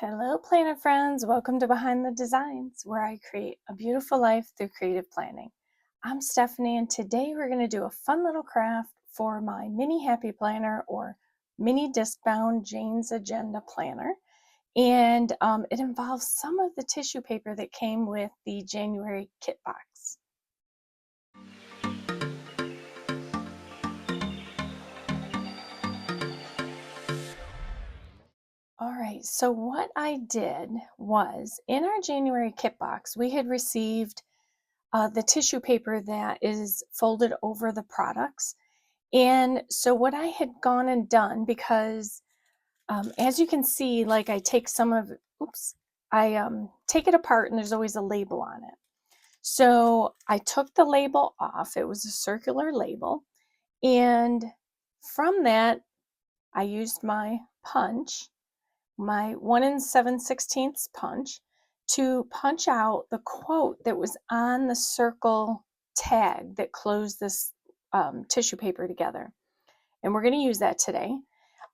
Hello, planner friends. Welcome to Behind the Designs, where I create a beautiful life through creative planning. I'm Stephanie, and today we're going to do a fun little craft for my mini happy planner or mini Discbound Jane's Agenda planner. And it involves some of the tissue paper that came with the January kit box. All right, so what I did was in our January kit box, we had received the tissue paper that is folded over the products. And so what I had gone and done, because as you can see, like I take some of, I take it apart and there's always a label on it. So I took the label off. It was a circular label. And from that, I used my punch, my 1 7/16 punch, to punch out the quote that was on the circle tag that closed this tissue paper together. And we're going to use that today.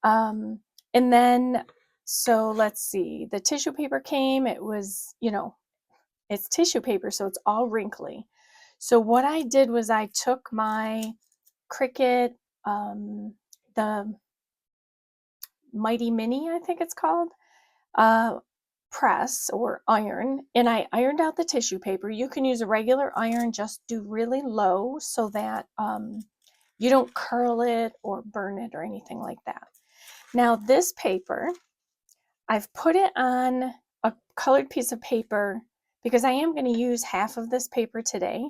And then, so let's see, the tissue paper came, it was, it's tissue paper, so it's all wrinkly. So what I did was I took my Cricut, the Mighty Mini, I think it's called, press or iron, and I ironed out the tissue paper. You can use a regular iron, just do really low so that you don't curl it or burn it or anything like that. Now this paper, I've put it on a colored piece of paper because I am going to use half of this paper today,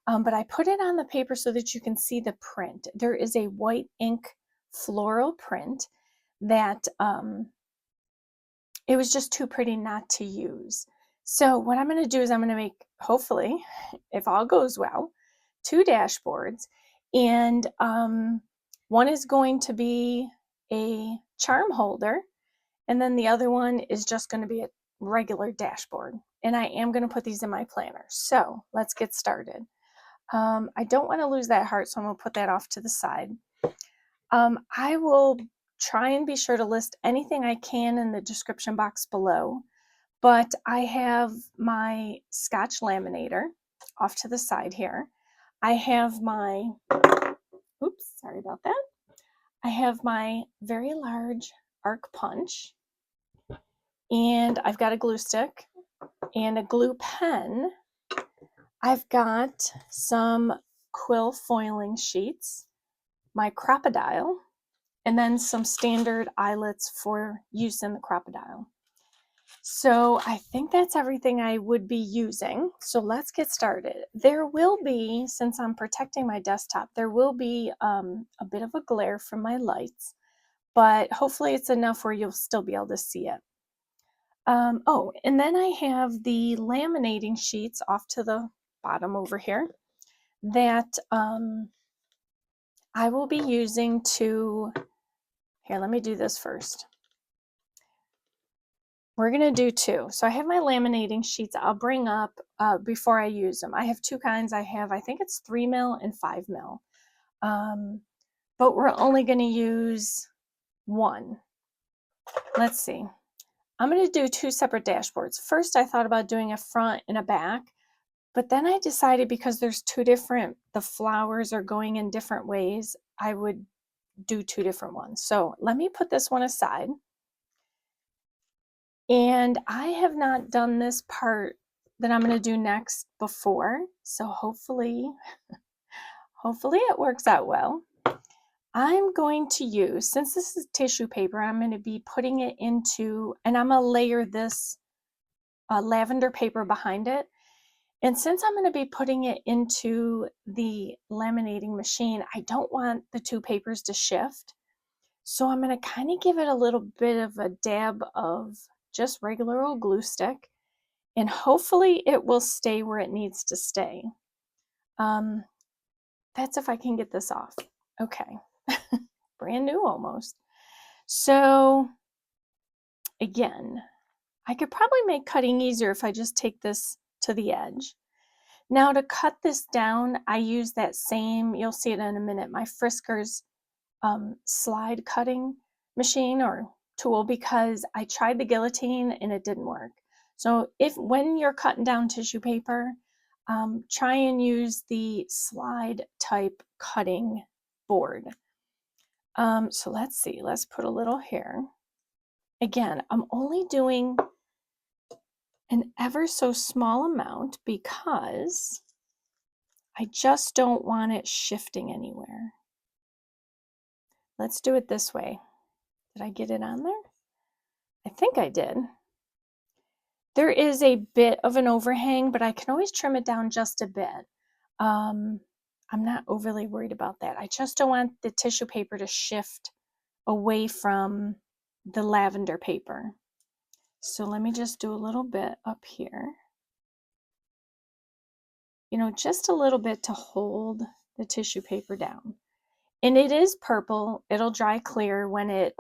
but I put it on the paper so that you can see the print. There is a white ink floral print that it was just too pretty not to use. So what I'm going to do is I'm going to make, hopefully, if all goes well, 2 dashboards. And one is going to be a charm holder, and then the other one is just going to be a regular dashboard. And I am going to put these in my planner. So let's get started. I don't want to lose that heart, so I'm going to put that off to the side. I will try and be sure to list anything I can in the description box below, but I have my Scotch laminator off to the side here. I have my, sorry about that. I have my very large arc punch, and I've got a glue stick and a glue pen. I've got some quill foiling sheets, my crocodile, and then some standard eyelets for use in the crocodile. So I think that's everything I would be using. So let's get started. There will be, since I'm protecting my desktop, there will be a bit of a glare from my lights, but hopefully it's enough where you'll still be able to see it. Oh, and then I have the laminating sheets off to the bottom over here that I will be using to, here, let me do this first. We're going to do 2. So I have my laminating sheets I'll bring up before I use them. I have 2 kinds. I think it's 3 mil and 5 mil. But we're only going to use 1. Let's see. I'm going to do 2 separate dashboards. First, I thought about doing a front and a back, but then I decided because there's 2 different, the flowers are going in different ways, I would do 2 different ones. So let me put this one aside. And I have not done this part that I'm going to do next before, so hopefully it works out well. I'm going to use, since this is tissue paper, I'm going to be putting it into, and I'm going to layer this lavender paper behind it. And since I'm going to be putting it into the laminating machine, I don't want the 2 papers to shift. So I'm going to kind of give it a little bit of a dab of just regular old glue stick, and hopefully it will stay where it needs to stay. That's if I can get this off. Okay, brand new almost. So again, I could probably make cutting easier if I just take this to the edge. Now to cut this down, I use that same, you'll see it in a minute, my Frisker's slide cutting machine, or tool because I tried the guillotine and it didn't work. So when you're cutting down tissue paper, try and use the slide type cutting board. So let's see, let's put a little here. Again, I'm only doing an ever so small amount because I just don't want it shifting anywhere. Let's do it this way. Did I get it on there? I think I did. There is a bit of an overhang, but I can always trim it down just a bit. I'm not overly worried about that. I just don't want the tissue paper to shift away from the lavender paper. So let me just do a little bit up here. You know, just a little bit to hold the tissue paper down. And it is purple. It'll dry clear. When it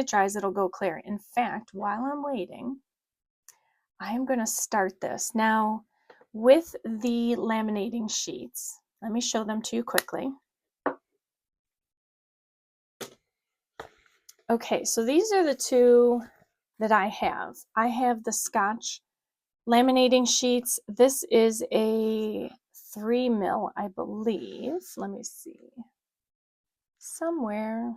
dries, it'll go clear. In fact, while I'm waiting, I am going to start this. Now, with the laminating sheets, let me show them to you quickly. Okay, so these are the two that I have. I have the Scotch laminating sheets. This is a 3 mil, I believe. Let me see. Somewhere.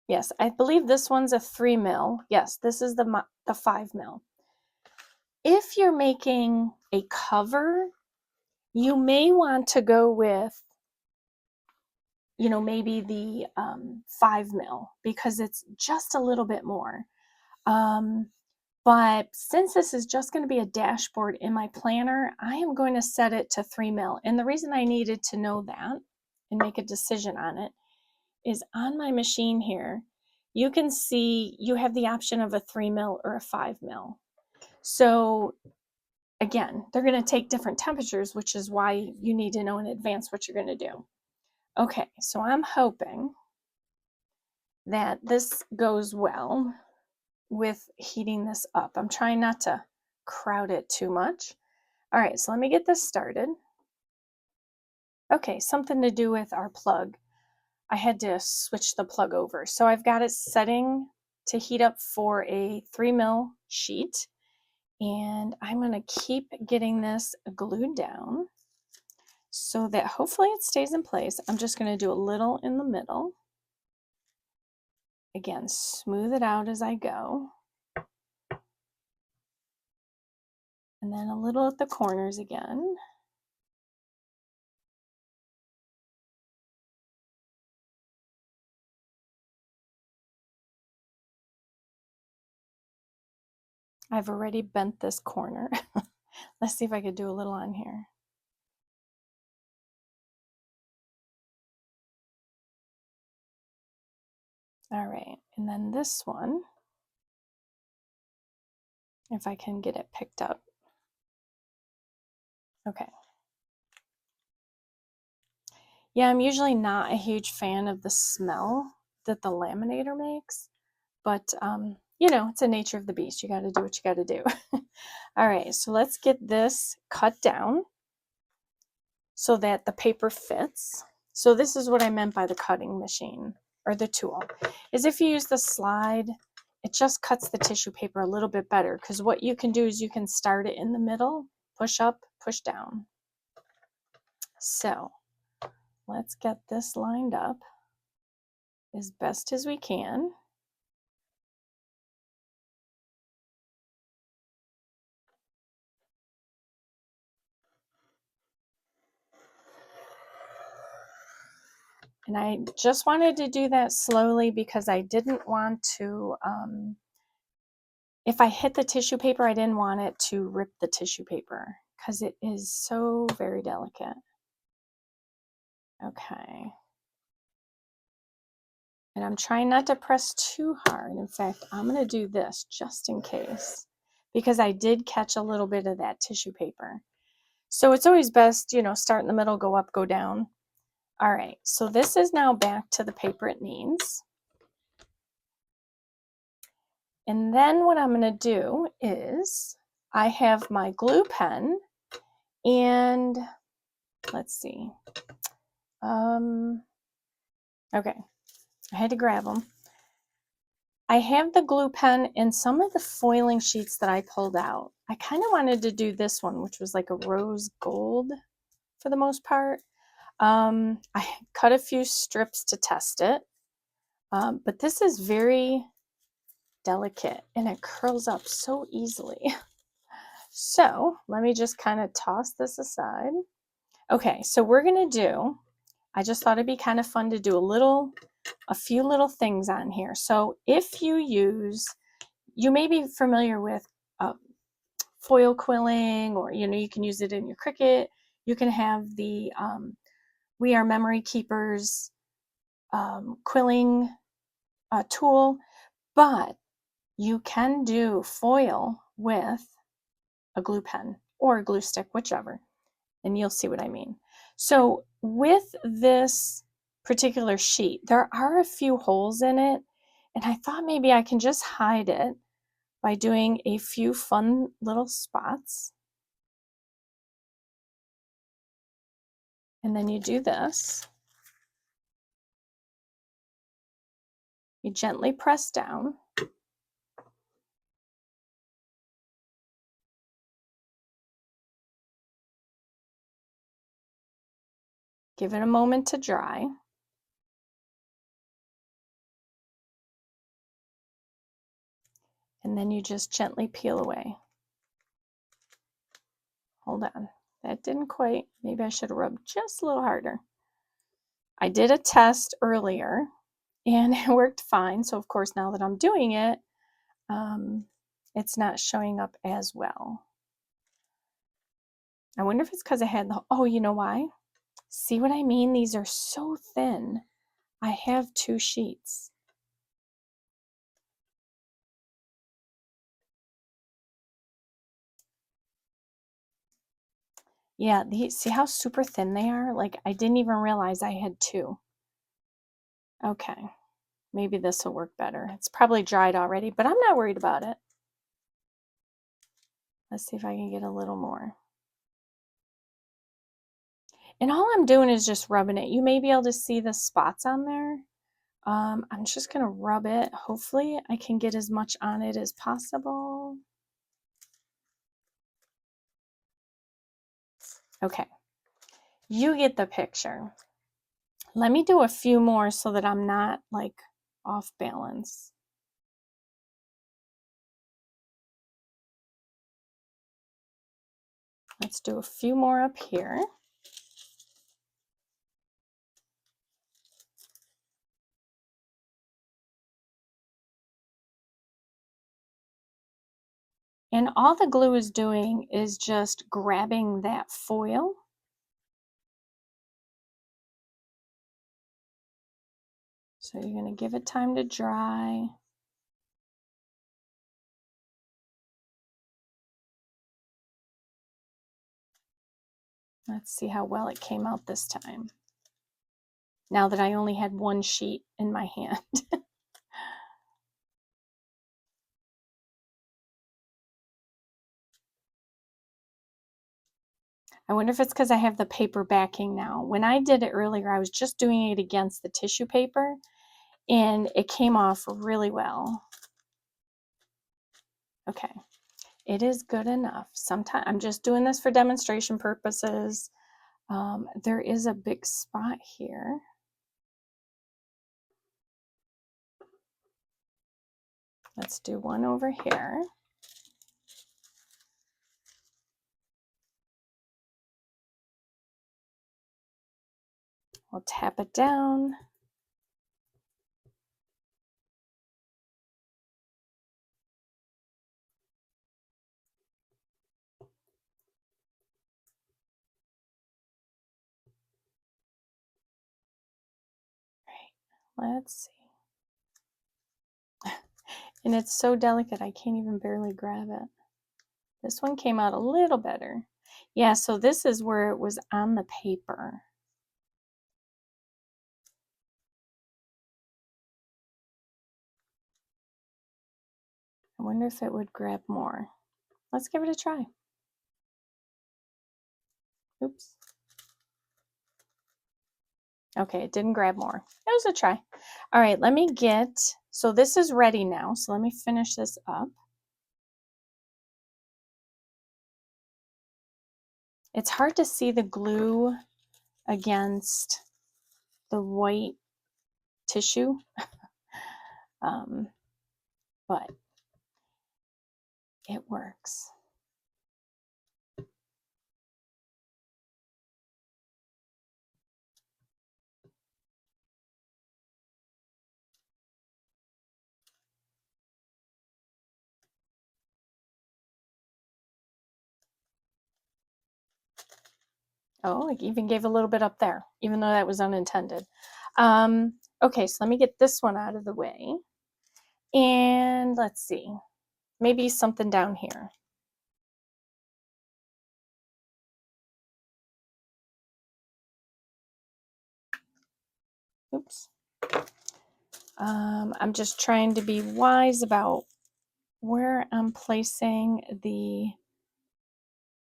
Yes, I believe this one's a 3 mil. Yes, this is the 5 mil. If you're making a cover, you may want to go with, you know, maybe the 5 mil because it's just a little bit more. But since this is just going to be a dashboard in my planner, I am going to set it to 3 mil. And the reason I needed to know that and make a decision on it is on my machine here, you can see you have the option of a 3 mil or a 5 mil. So again, they're going to take different temperatures, which is why you need to know in advance what you're going to do. Okay, so I'm hoping that this goes well with heating this up. I'm trying not to crowd it too much. All right, so let me get this started. Okay, something to do with our plug. I had to switch the plug over. So I've got it setting to heat up for a 3 mil sheet. And I'm going to keep getting this glued down so that hopefully it stays in place. I'm just going to do a little in the middle. Again, smooth it out as I go. And then a little at the corners again. I've already bent this corner. Let's see if I could do a little on here. All right, and then this one, if I can get it picked up. Okay. Yeah, I'm usually not a huge fan of the smell that the laminator makes, but you know, it's the nature of the beast. You got to do what you got to do. All right, so let's get this cut down so that the paper fits. So this is what I meant by the cutting machine or the tool, is if you use the slide, it just cuts the tissue paper a little bit better because what you can do is you can start it in the middle, push up, push down. So let's get this lined up as best as we can. And I just wanted to do that slowly because I didn't want to, if I hit the tissue paper, I didn't want it to rip the tissue paper because it is so very delicate. Okay. And I'm trying not to press too hard. In fact, I'm going to do this just in case because I did catch a little bit of that tissue paper. So it's always best, you know, start in the middle, go up, go down. All right, so this is now back to the paper it needs. And then what I'm going to do is I have my glue pen and let's see. Okay, I had to grab them. I have the glue pen and some of the foiling sheets that I pulled out. I kind of wanted to do this one, which was like a rose gold for the most part. I cut a few strips to test it, but this is very delicate and it curls up so easily. So let me just kind of toss this aside. Okay, so we're gonna do, I just thought it'd be kind of fun to do a few little things on here. So if you may be familiar with foil quilling, or you can use it in your Cricut. You can have the We Are Memory Keepers quilling tool, but you can do foil with a glue pen or a glue stick, whichever, and you'll see what I mean. So with this particular sheet, there are a few holes in it, and I thought maybe I can just hide it by doing a few fun little spots. And then you do this. You gently press down. Give it a moment to dry. And then you just gently peel away. Hold on, that didn't quite, maybe I should have rubbed just a little harder. I did a test earlier and it worked fine. So of course, now that I'm doing it, it's not showing up as well. I wonder if it's because I had oh, you know why? See what I mean? These are so thin. I have 2 sheets. Yeah, see how super thin they are? Like, I didn't even realize I had 2. Okay, maybe this will work better. It's probably dried already, but I'm not worried about it. Let's see if I can get a little more. And all I'm doing is just rubbing it. You may be able to see the spots on there. I'm just gonna rub it. Hopefully I can get as much on it as possible. Okay, you get the picture. Let me do a few more so that I'm not like off balance. Let's do a few more up here. And all the glue is doing is just grabbing that foil. So you're going to give it time to dry. Let's see how well it came out this time. Now that I only had 1 sheet in my hand. I wonder if it's because I have the paper backing now. When I did it earlier, I was just doing it against the tissue paper and it came off really well. Okay, it is good enough. Sometimes I'm just doing this for demonstration purposes. There is a big spot here. Let's do one over here. We'll tap it down. Right, let's see. And it's so delicate, I can't even barely grab it. This one came out a little better. Yeah, so this is where it was on the paper. I wonder if it would grab more. Let's give it a try. Oops. Okay, it didn't grab more. It was a try. All right, let me get So this is ready now. So let me finish this up. It's hard to see the glue against the white tissue, but it works. Oh, I even gave a little bit up there, even though that was unintended. Okay, so let me get this one out of the way. And let's see, maybe something down here. Oops. I'm just trying to be wise about where I'm placing the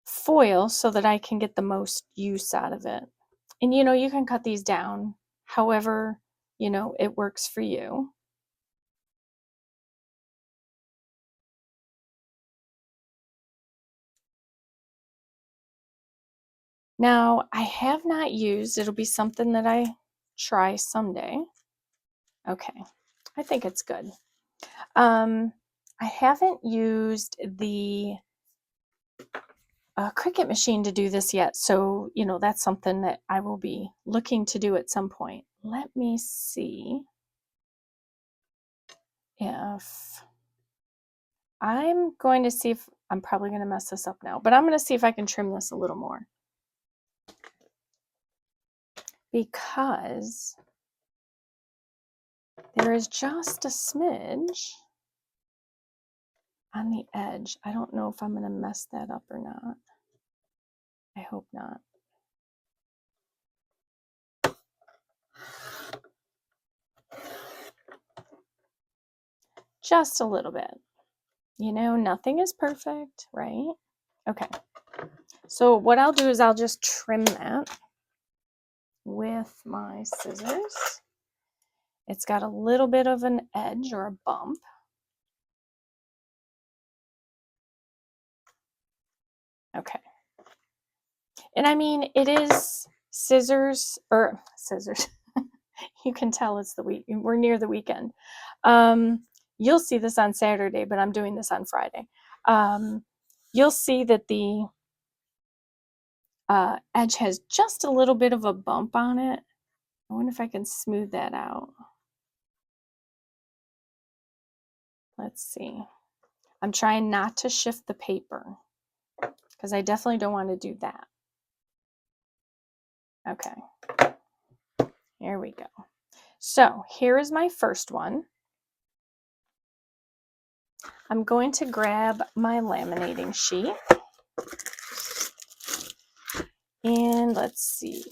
foil so that I can get the most use out of it. And you know, you can cut these down however, you know, it works for you. Now, I have not used, it'll be something that I try someday. Okay, I think it's good. I haven't used the Cricut machine to do this yet, so you know that's something that I will be looking to do at some point. Let me see if I'm going to see if I'm probably going to mess this up now, but I'm going to see if I can trim this a little more, because there is just a smidge on the edge. I don't know if I'm going to mess that up or not. I hope not. Just a little bit. You know, nothing is perfect, right? Okay. So what I'll do is I'll just trim that with my scissors. It's got a little bit of an edge or a bump. Okay. And I mean, it is scissors. You can tell it's the week. We're near the weekend. You'll see this on Saturday, but I'm doing this on Friday. You'll see that the edge has just a little bit of a bump on it. I wonder if I can smooth that out. Let's see. I'm trying not to shift the paper because I definitely don't want to do that. Okay. Here we go. So here is my first one. I'm going to grab my laminating sheet. And let's see.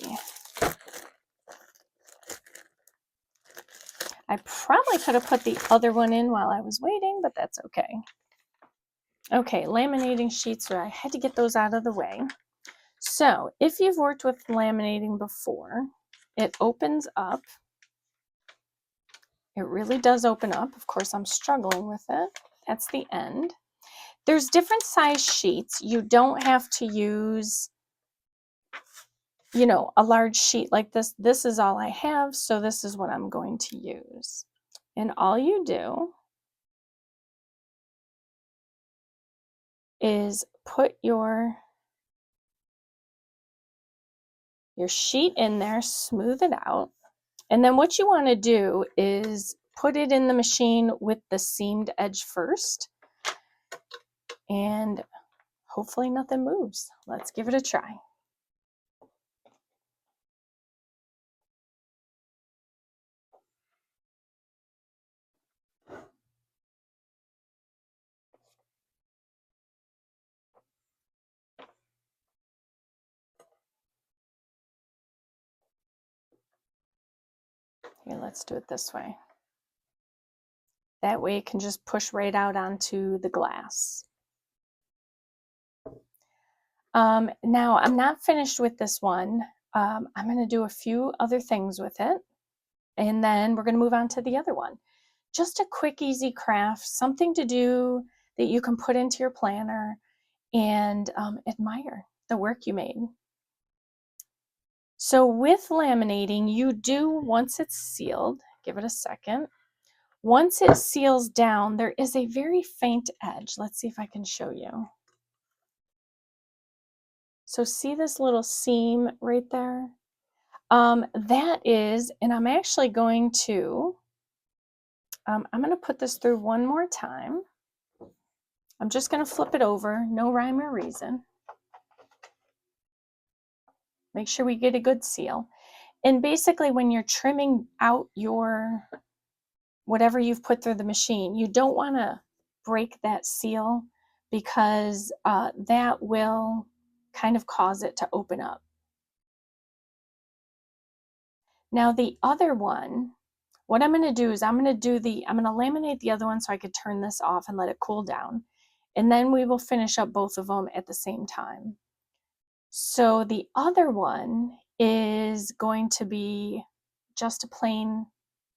I probably could have put the other one in while I was waiting, but that's okay. Okay, laminating sheets, so I had to get those out of the way. So if you've worked with laminating before, it opens up. It really does open up. Of course, I'm struggling with it. That's the end. There's different size sheets. You don't have to use, you know, a large sheet like this. This is all I have, so this is what I'm going to use. And all you do is put your sheet in there, smooth it out. And then what you want to do is put it in the machine with the seamed edge first. And hopefully nothing moves. Let's give it a try. Here, let's do it this way. That way it can just push right out onto the glass. Now, I'm not finished with this one. I'm going to do a few other things with it, and then we're going to move on to the other one. just a quick, easy craft, something to do that you can put into your planner and admire the work you made. So with laminating, you do, once it's sealed, give it a second. Once it seals down, there is a very faint edge. Let's see if I can show you. So see this little seam right there? That is, and I'm actually going to, I'm going to put this through one more time. I'm just going to flip it over, no rhyme or reason. Make sure we get a good seal. And basically when you're trimming out your, whatever you've put through the machine, you don't want to break that seal because that will kind of cause it to open up. Now the other one, what I'm going to do is I'm going to laminate the other one so I could turn this off and let it cool down. And then we will finish up both of them at the same time. So the other one is going to be just a plain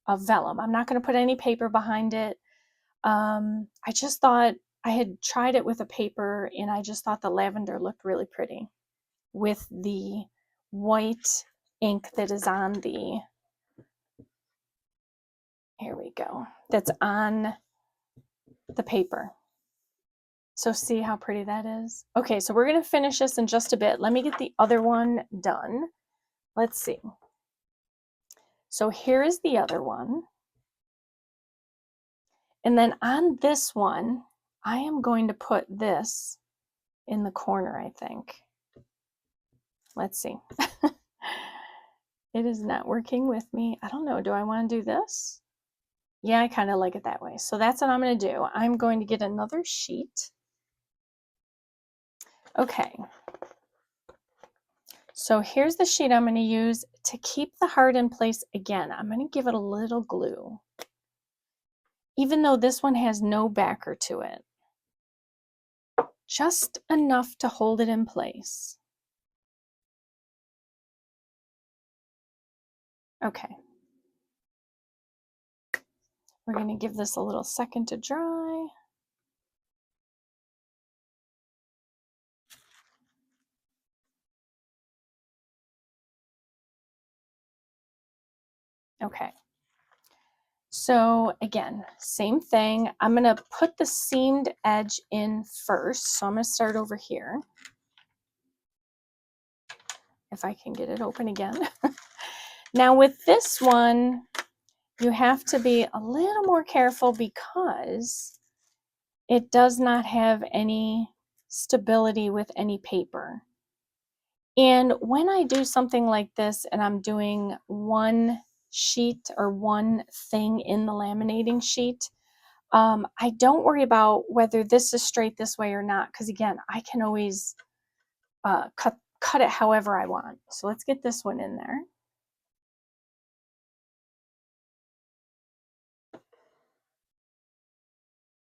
vellum. I'm not going to put any paper behind it. I just thought, I had tried it with a paper and I just thought the lavender looked really pretty with the white ink that is on the, here we go, that's on the paper. So see how pretty that is? Okay, so we're going to finish this in just a bit. Let me get the other one done. Let's see. So here is the other one. And then on this one, I am going to put this in the corner, I think. Let's see. It is not working with me. I don't know. Do I want to do this? Yeah, I kind of like it that way. So that's what I'm going to do. I'm going to get another sheet. Okay. So here's the sheet I'm going to use to keep the heart in place again. I'm going to give it a little glue, even though this one has no backer to it. Just enough to hold it in place. Okay. We're going to give this a little second to dry. Okay. So again, same thing. I'm going to put the seamed edge in first. So I'm going to start over here. If I can get it open again. Now with this one, you have to be a little more careful because it does not have any stability with any paper. And when I do something like this and I'm doing one sheet or one thing in the laminating sheet, I don't worry about whether this is straight this way or not, because again, I can always cut it however I want. So let's get this one in there.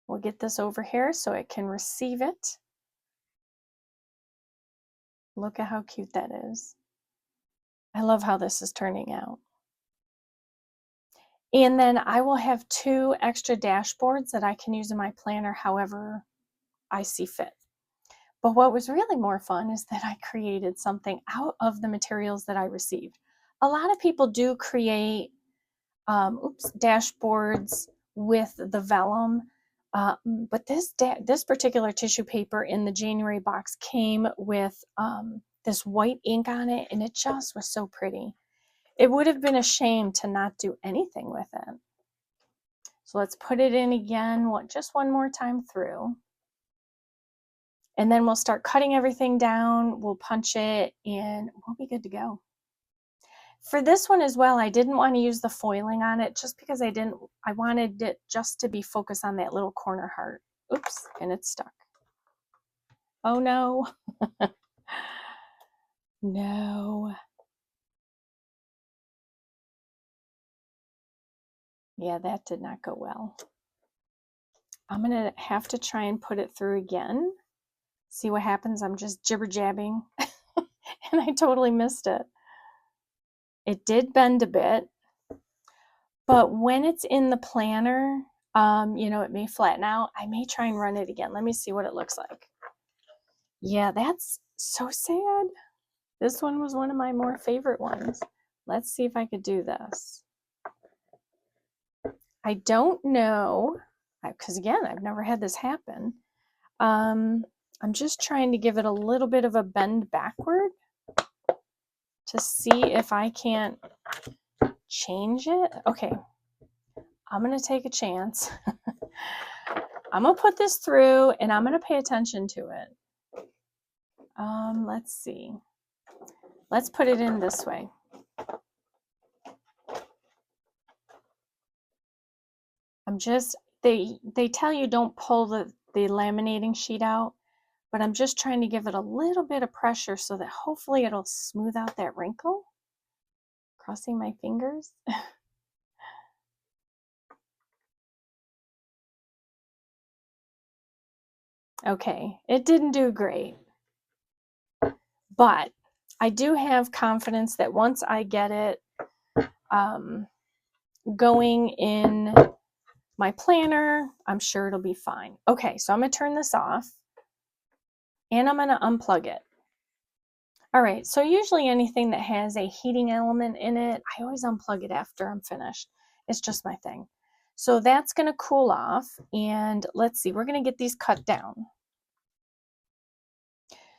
We'll get this over here so it can receive it. Look at how cute that is. I love how this is turning out. And then I will have 2 extra dashboards that I can use in my planner however I see fit. But what was really more fun is that I created something out of the materials that I received. A lot of people do create dashboards with the vellum, but this particular tissue paper in the January box came with this white ink on it, and it just was so pretty. It would have been a shame to not do anything with it. So let's put it in again, just one more time through. And then we'll start cutting everything down, we'll punch it, and we'll be good to go. For this one as well, I didn't want to use the foiling on it just because I wanted it just to be focused on that little corner heart. Oops, and it's stuck. Oh no. No. Yeah, that did not go well. I'm going to have to try and put it through again. See what happens. I'm just jibber-jabbing. And I totally missed it. It did bend a bit, But when it's in the planner, you know, it may flatten out. I may try and run it again. Let me see what it looks like. Yeah, that's so sad. This one was one of my more favorite ones. Let's see if I could do this. I don't know, because again, I've never had this happen. I'm just trying to give it a little bit of a bend backward to see if I can't change it. Okay, I'm going to take a chance. I'm going to put this through and I'm going to pay attention to it. Let's see. Let's put it in this way. I'm just, they tell you don't pull the laminating sheet out, but I'm just trying to give it a little bit of pressure so that hopefully it'll smooth out that wrinkle. Crossing my fingers. Okay, it didn't do great, but I do have confidence that once I get it going in my planner, I'm sure it'll be fine. Okay, so I'm going to turn this off and I'm going to unplug it. All right, so usually anything that has a heating element in it, I always unplug it after I'm finished. It's just my thing. So that's going to cool off, and let's see, we're going to get these cut down.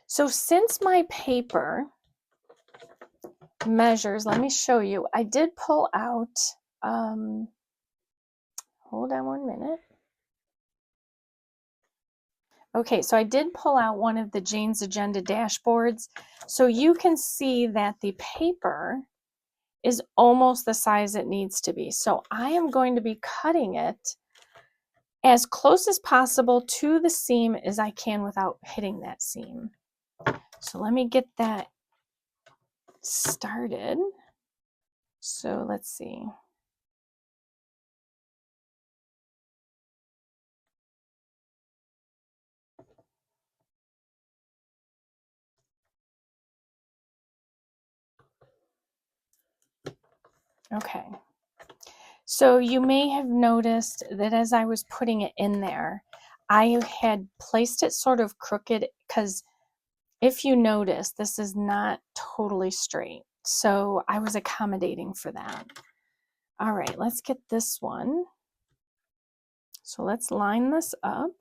So since my paper measures, let me show you, I did pull out, hold on 1 minute. Okay, so I did pull out one of the Jane's Agenda dashboards, so you can see that the paper is almost the size it needs to be. So I am going to be cutting it as close as possible to the seam as I can without hitting that seam. So let me get that started. So let's see. Okay. So you may have noticed that as I was putting it in there, I had placed it sort of crooked because if you notice, this is not totally straight. So I was accommodating for that. All right, let's get this one. So let's line this up.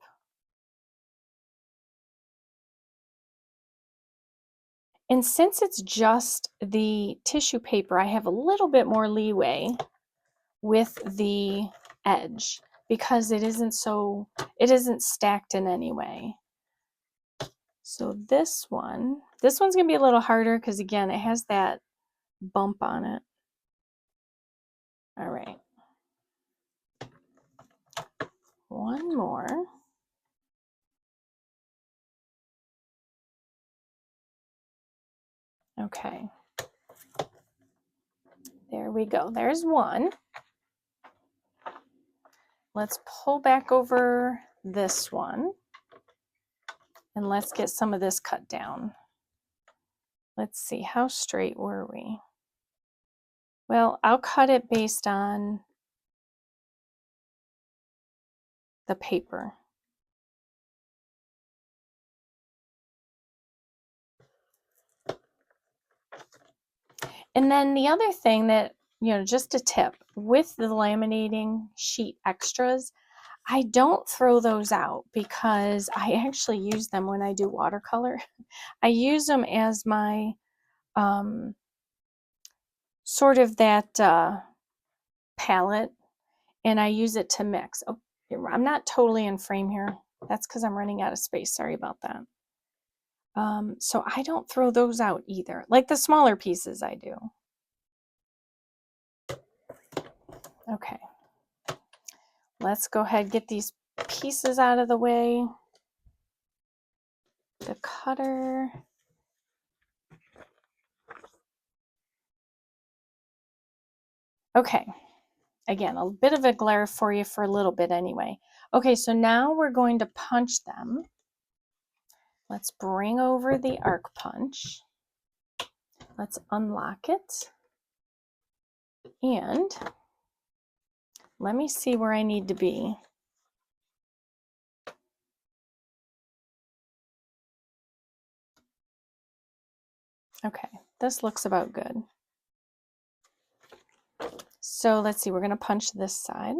And since it's just the tissue paper, I have a little bit more leeway with the edge because it isn't stacked in any way. So this one's gonna be a little harder because again, it has that bump on it. All right. One more. Okay. There we go. There's one. Let's pull back over this one and let's get some of this cut down. Let's see, how straight were we? Well, I'll cut it based on the paper. And then the other thing that, you know, just a tip, with the laminating sheet extras, I don't throw those out because I actually use them when I do watercolor. I use them as my sort of that palette, and I use it to mix. Oh, I'm not totally in frame here. That's because I'm running out of space. Sorry about that. So I don't throw those out either. Like the smaller pieces I do. Okay. Let's go ahead and get these pieces out of the way. The cutter. Okay. Again, a bit of a glare for you for a little bit anyway. Okay, so now we're going to punch them. Let's bring over the arc punch. Let's unlock it. And let me see where I need to be. Okay, this looks about good. So let's see, we're going to punch this side.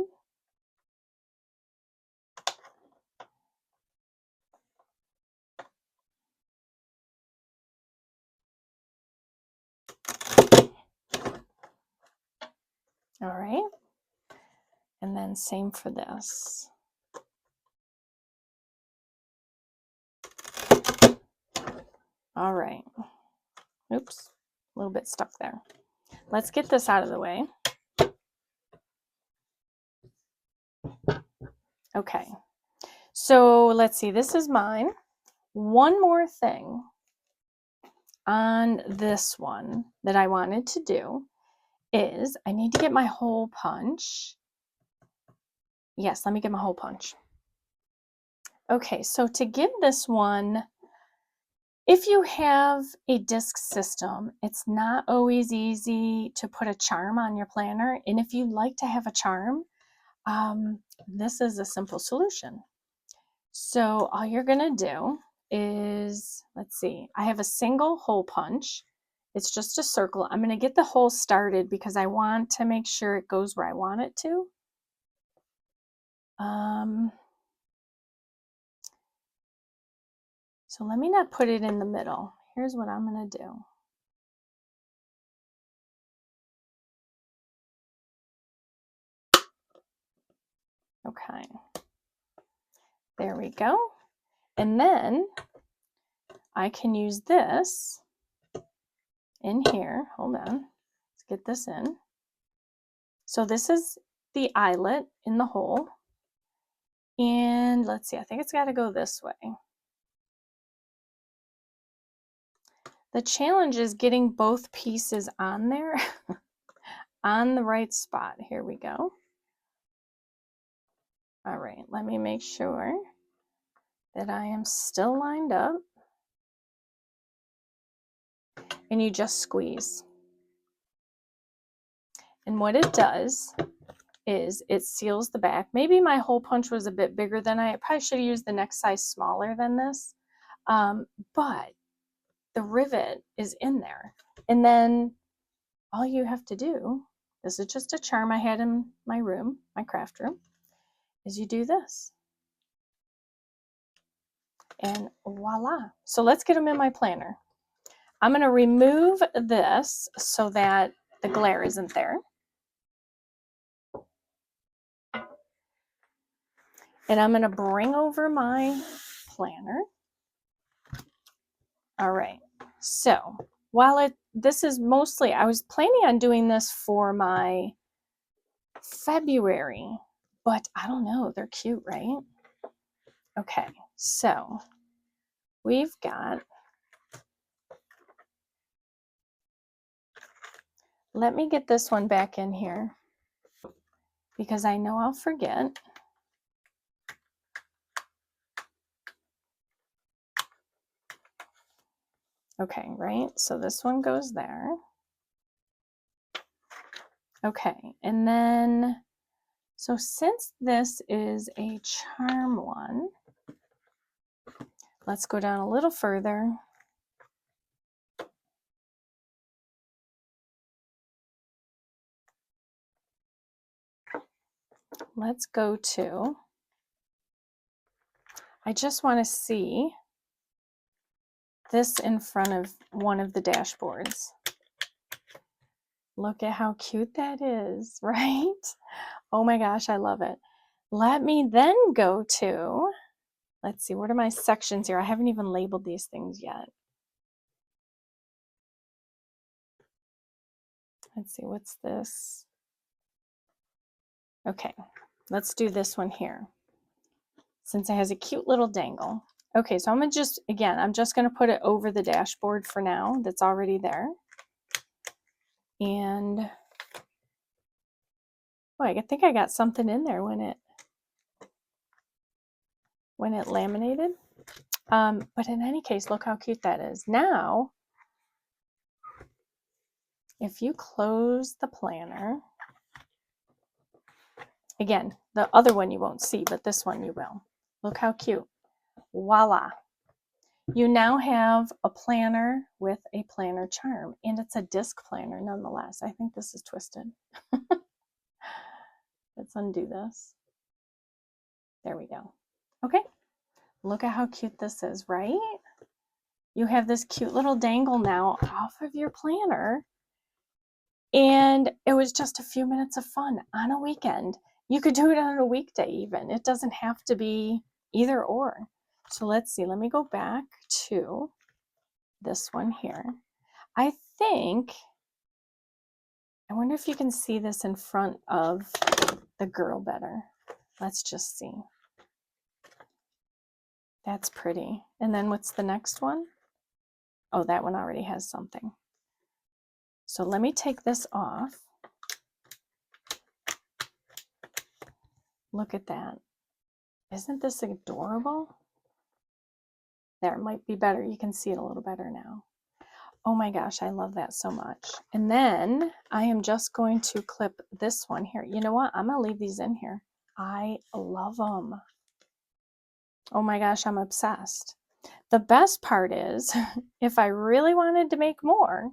All right, and then same for this. All right, oops, a little bit stuck there. Let's get this out of the way. Okay, so let's see, this is mine. One more thing on this one that I wanted to do is I need to get my hole punch. Yes, let me get my hole punch. Okay, so to give this one, if you have a disc system, it's not always easy to put a charm on your planner. And if you like to have a charm, this is a simple solution. So all you're gonna do is, let's see, I have a single hole punch. It's just a circle. I'm gonna get the hole started because I want to make sure it goes where I want it to. So let me not put it in the middle. Here's what I'm gonna do. Okay, there we go. And then I can use this in here. Hold on, let's get this in. So this is the eyelet in the hole. And let's see, I think it's got to go this way. The challenge is getting both pieces on there on the right spot. Here we go. All right, let me make sure that I am still lined up. And you just squeeze. And what it does is it seals the back. Maybe my hole punch was a bit bigger than I probably should have used the next size smaller than this. But the rivet is in there. And then all you have to do, this is just a charm I had in my room, my craft room, is you do this. And voila. So let's get them in my planner. I'm going to remove this so that the glare isn't there. And I'm going to bring over my planner. All right. So while this is mostly, I was planning on doing this for my February, but I don't know, they're cute, right? Okay, so we've got, let me get this one back in here because I know I'll forget. Okay, right, so this one goes there. Okay, and then, so since this is a charm one, let's go down a little further. Let's go to, I just want to see this in front of one of the dashboards. Look at how cute that is, right? Oh my gosh, I love it. Let me then go to, let's see, what are my sections here? I haven't even labeled these things yet. Let's see, what's this? Okay, let's do this one here, since it has a cute little dangle. Okay, so I'm gonna just, again, I'm just gonna put it over the dashboard for now, that's already there. And, oh, I think I got something in there when it laminated. But in any case, look how cute that is. Now, if you close the planner Again, the other one you won't see, but this one you will. Look how cute. Voila. You now have a planner with a planner charm, and it's a disc planner nonetheless. I think this is twisted. Let's undo this. There we go. Okay, look at how cute this is, right? You have this cute little dangle now off of your planner, and it was just a few minutes of fun on a weekend. You could do it on a weekday even. It doesn't have to be either or. So let's see, let me go back to this one here. I wonder if you can see this in front of the girl better. Let's just see. That's pretty. And then what's the next one? Oh, that one already has something. So let me take this off. Look at that. Isn't this adorable? There, it might be better. You can see it a little better now. Oh my gosh, I love that so much. And then I am just going to clip this one here. You know what? I'm going to leave these in here. I love them. Oh my gosh, I'm obsessed. The best part is, if I really wanted to make more,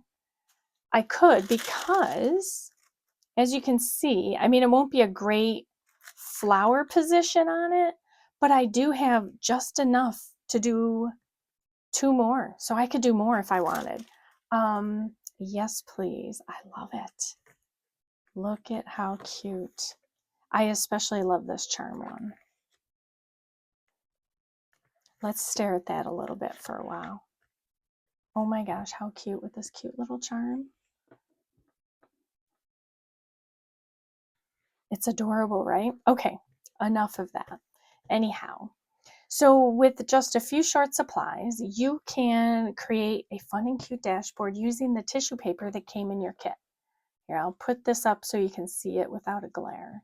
I could, because as you can see, I mean, it won't be a great flower position on it, but I do have just enough to do 2 more. So I could do more if I wanted. Yes, please. I love it. Look at how cute. I especially love this charm one. Let's stare at that a little bit for a while. Oh my gosh, how cute with this cute little charm. It's adorable, right? Okay, enough of that. Anyhow, so with just a few short supplies, you can create a fun and cute dashboard using the tissue paper that came in your kit. Here, I'll put this up so you can see it without a glare.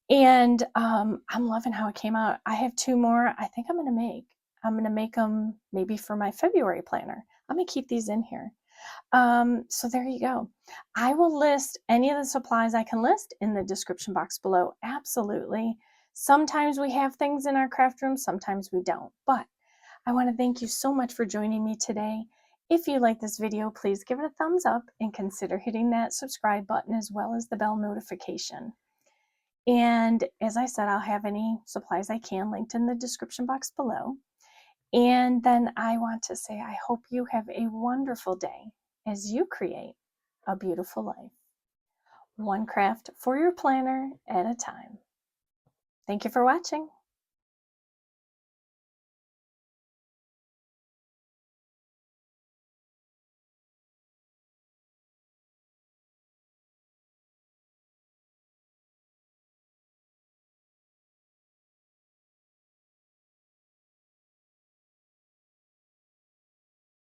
And I'm loving how it came out. I have 2 more I think I'm gonna make them maybe for my February planner. I'm gonna keep these in here. So there you go. I will list any of the supplies I can list in the description box below. Absolutely. Sometimes we have things in our craft room, sometimes we don't. But I want to thank you so much for joining me today. If you like this video, please give it a thumbs up and consider hitting that subscribe button as well as the bell notification. And as I said, I'll have any supplies I can linked in the description box below. And then I want to say I hope you have a wonderful day as you create a beautiful life. One craft for your planner at a time. Thank you for watching.